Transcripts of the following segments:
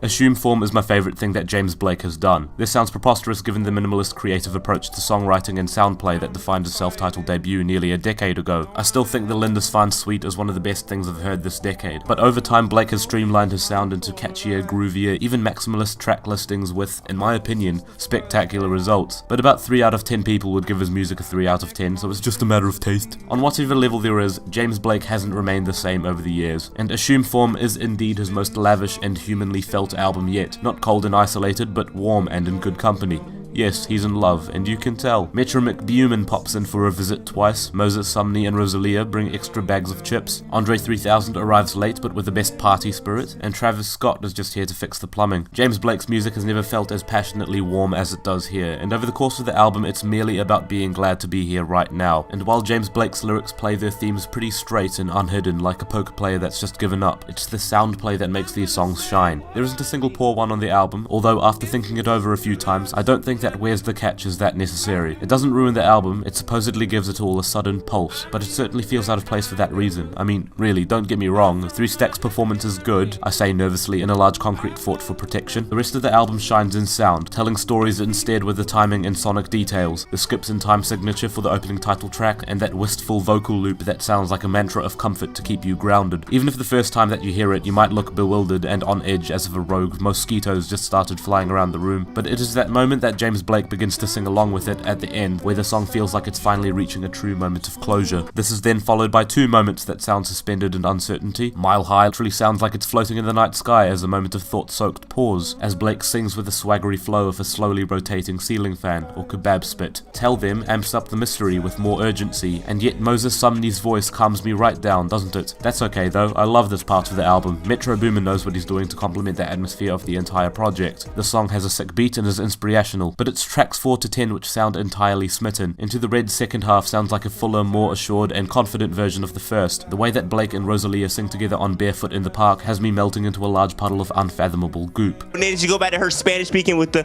Assume form is my favourite thing that James Blake has done. This sounds preposterous given the minimalist creative approach to songwriting and soundplay that defined his self-titled debut nearly a decade ago. I still think the Lindisfarne suite is one of the best things I've heard this decade, but over time Blake has streamlined his sound into catchier, groovier, even maximalist track listings with, in my opinion, spectacular results. But about 3 out of 10 people would give his music a 3 out of 10, so it's just a matter of taste. On whatever level there is, James Blake hasn't remained the same over the years, and Assume Form is indeed his most lavish and humanly felt album yet. Not cold and isolated, but warm and in good company. Yes, he's in love, and you can tell. Metro McBuman pops in for a visit twice, Moses Sumney and Rosalia bring extra bags of chips, Andre 3000 arrives late but with the best party spirit, and Travis Scott is just here to fix the plumbing. James Blake's music has never felt as passionately warm as it does here, and over the course of the album it's merely about being glad to be here right now. And while James Blake's lyrics play their themes pretty straight and unhidden like a poker player that's just given up, it's the sound play that makes these songs shine. There isn't a single poor one on the album, although after thinking it over a few times, I don't think that Where's the Catch is that necessary. It doesn't ruin the album, it supposedly gives it all a sudden pulse, but it certainly feels out of place for that reason. I mean, really, don't get me wrong, 3 Stacks' performance is good, I say nervously in a large concrete fort for protection. The rest of the album shines in sound, telling stories instead with the timing and sonic details, the skips in time signature for the opening title track, and that wistful vocal loop that sounds like a mantra of comfort to keep you grounded. Even if the first time that you hear it, you might look bewildered and on edge as if a rogue mosquitoes just started flying around the room, but it is that moment that James Blake begins to sing along with it at the end, where the song feels like it's finally reaching a true moment of closure. This is then followed by 2 moments that sound suspended in uncertainty. Mile High literally sounds like it's floating in the night sky as a moment of thought-soaked pause, as Blake sings with the swaggery flow of a slowly rotating ceiling fan or kebab spit. Tell Them amps up the mystery with more urgency, and yet Moses Sumney's voice calms me right down, doesn't it? That's okay though, I love this part of the album. Metro Boomin knows what he's doing to complement the atmosphere of the entire project. The song has a sick beat and is inspirational, but it's tracks 4 to 10 which sound entirely smitten. Into the Red second half sounds like a fuller, more assured and confident version of the first. The way that Blake and Rosalia sing together on Barefoot in the Park has me melting into a large puddle of unfathomable goop. And then you go back to her Spanish speaking with the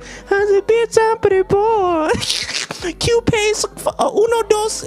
Q-Pace, uno, dos,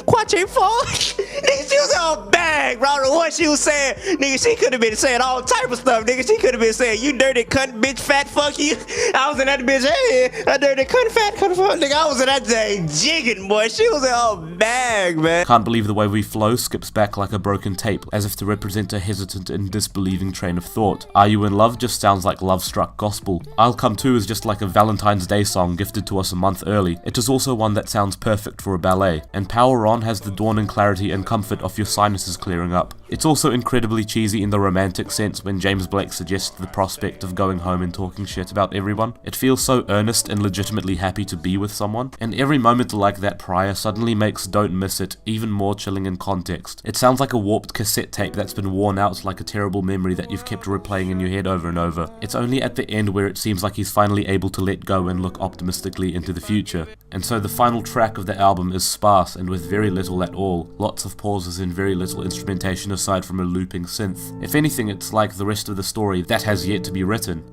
cuatro, four. Nigga, she was on bag, bro. What she was saying, nigga, she could have been saying all type of stuff, nigga. She could have been saying, you dirty cunt, bitch, fat, fuck you. I was in that bitch, hey, a dirty cunt, fat, cunt, fuck, nigga. I was in that thing jigging, boy. She was all bag, man. Can't believe the way we flow skips back like a broken tape, as if to represent a hesitant and disbelieving train of thought. Are You in Love just sounds like love-struck gospel. I'll Come Too is just like a Valentine's Day song gifted to us a month early. It is also one that sounds perfect for a ballet. And Power On has the dawning clarity and comfort of your sinuses clearing up. It's also incredibly cheesy in the romantic sense when James Blake suggests the prospect of going home and talking shit about everyone. It feels so earnest and legitimately happy to be with someone, and every moment like that prior suddenly makes Don't Miss It even more chilling in context. It sounds like a warped cassette tape that's been worn out like a terrible memory that you've kept replaying in your head over and over. It's only at the end where it seems like he's finally able to let go and look optimistically into the future. And so the final track of the album is sparse and with very little at all, lots of pauses and very little instrumentation aside from a looping synth. If anything, it's like the rest of the story that has yet to be written.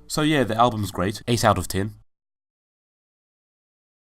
So yeah, the album's great, 8 out of 10.